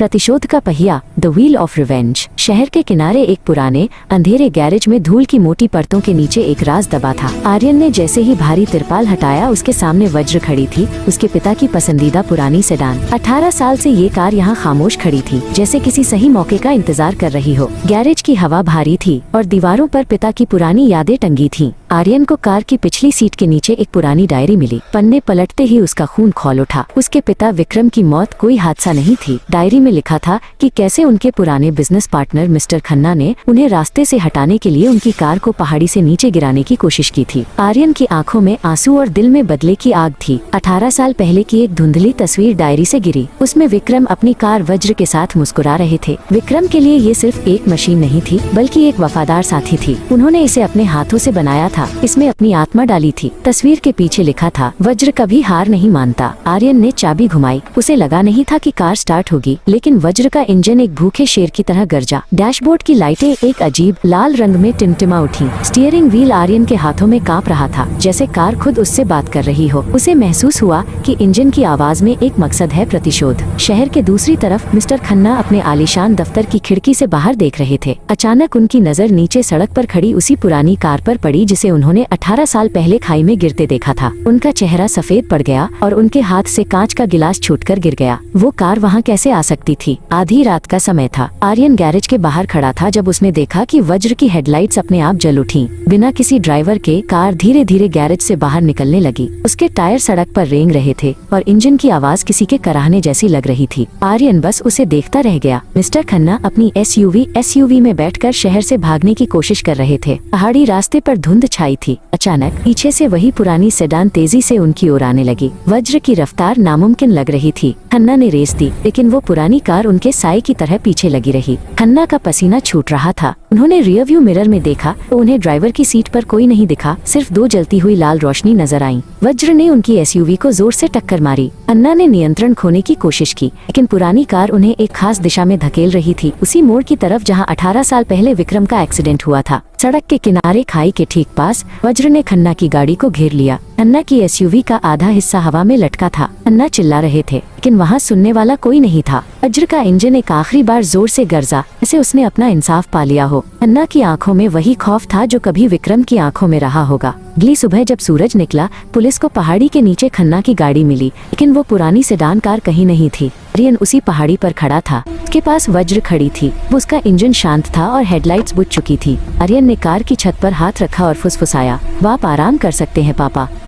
प्रतिशोध का पहिया, द व्हील ऑफ रिवेंज। शहर के किनारे एक पुराने अंधेरे गैरेज में धूल की मोटी परतों के नीचे एक राज दबा था। आर्यन ने जैसे ही भारी तिरपाल हटाया, उसके सामने वज्र खड़ी थी, उसके पिता की पसंदीदा पुरानी सेडान। 18 साल से ये कार यहाँ खामोश खड़ी थी, जैसे किसी सही मौके का इंतजार कर रही हो। गैरेज की हवा भारी थी और दीवारों पर पिता की पुरानी यादें टंगी थीं। आर्यन को कार की पिछली सीट के नीचे एक पुरानी डायरी मिली। पन्ने पलटते ही उसका खून खौल उठा। उसके पिता विक्रम की मौत कोई हादसा नहीं थी। डायरी में लिखा था कि कैसे उनके पुराने बिजनेस पार्टनर मिस्टर खन्ना ने उन्हें रास्ते से हटाने के लिए उनकी कार को पहाड़ी से नीचे गिराने की कोशिश की थी। आर्यन की आंखों में आंसू और दिल में बदले की आग थी। 18 साल पहले की एक धुंधली तस्वीर डायरी से गिरी। उसमें विक्रम अपनी कार वज्र के साथ मुस्कुरा रहे थे। विक्रम के लिए ये सिर्फ एक मशीन नहीं थी, बल्कि एक वफादार साथी थी। उन्होंने इसे अपने हाथों से बनाया था, इसमें अपनी आत्मा डाली थी। तस्वीर के पीछे लिखा था, वज्र कभी हार नहीं मानता। आर्यन ने चाबी घुमाई। उसे लगा नहीं था कि कार स्टार्ट होगी, लेकिन वज्र का इंजन एक भूखे शेर की तरह गरजा। डैशबोर्ड की लाइटें एक अजीब लाल रंग में टिमटिमा उठी। स्टीयरिंग व्हील आर्यन के हाथों में कांप रहा था, जैसे कार खुद उससे बात कर रही हो। उसे महसूस हुआ कि इंजन की आवाज में एक मकसद है, प्रतिशोध। शहर के दूसरी तरफ मिस्टर खन्ना अपने आलीशान दफ्तर की खिड़की से बाहर देख रहे थे। अचानक उनकी नजर नीचे सड़क पर खड़ी उसी पुरानी कार पर पड़ी जिसे उन्होंने 18 साल पहले खाई में गिरते देखा था। उनका चेहरा सफेद पड़ गया और उनके हाथ से कांच का गिलास छूटकर गिर गया। वो कार वहाँ कैसे आ सकती थी? आधी रात का समय था। आर्यन गैरेज के बाहर खड़ा था जब उसने देखा कि वज्र की हेडलाइट्स अपने आप जल उठी। बिना किसी ड्राइवर के कार धीरे धीरे गैरेज से बाहर निकलने लगी। उसके टायर सड़क पर रेंग रहे थे और इंजन की आवाज किसी के कराहने जैसी लग रही थी। आर्यन बस उसे देखता रह गया। मिस्टर खन्ना अपनी एसयूवी में बैठकर शहर से भागने की कोशिश कर रहे थे। पहाड़ी रास्ते पर धुंध छाई थी। अचानक पीछे से वही पुरानी सेडान तेजी से उनकी ओर आने लगी। वज्र की रफ्तार नामुमकिन लग रही थी। खन्ना ने रेस दी, लेकिन वो पुरानी कार उनके साए की तरह पीछे लगी रही। खन्ना का पसीना छूट रहा था। उन्होंने रियर व्यू मिरर में देखा तो उन्हें ड्राइवर की सीट पर कोई नहीं दिखा, सिर्फ 2 जलती हुई लाल रोशनी नजर आई। वज्र ने उनकी एसयूवी को जोर से टक्कर मारी। खन्ना ने नियंत्रण खोने की कोशिश की, लेकिन पुरानी कार उन्हें एक खास दिशा में धकेल रही थी, उसी मोड़ की तरफ जहां 18 साल पहले विक्रम का एक्सीडेंट हुआ था। सड़क के किनारे खाई के ठीक पास वज्र ने खन्ना की गाड़ी को घेर लिया। खन्ना की एसयूवी का आधा हिस्सा हवा में लटका था। खन्ना चिल्ला रहे थे, लेकिन वहाँ सुनने वाला कोई नहीं था। वज्र का इंजन एक आखिरी बार जोर से गरजा, जैसे उसने अपना इंसाफ पा लिया हो। खन्ना की आंखों में वही खौफ था जो कभी विक्रम की आंखों में रहा होगा। अगली सुबह जब सूरज निकला, पुलिस को पहाड़ी के नीचे खन्ना की गाड़ी मिली, लेकिन वो पुरानी सेडान कार कहीं नहीं थी। आर्यन उसी पहाड़ी पर खड़ा था। उसके पास वज्र खड़ी थी। उसका इंजन शांत था और हेडलाइट्स बुझ चुकी थी। आर्यन ने कार की छत पर हाथ रखा और फुसफुसाया, "आप आराम कर सकते हैं पापा।"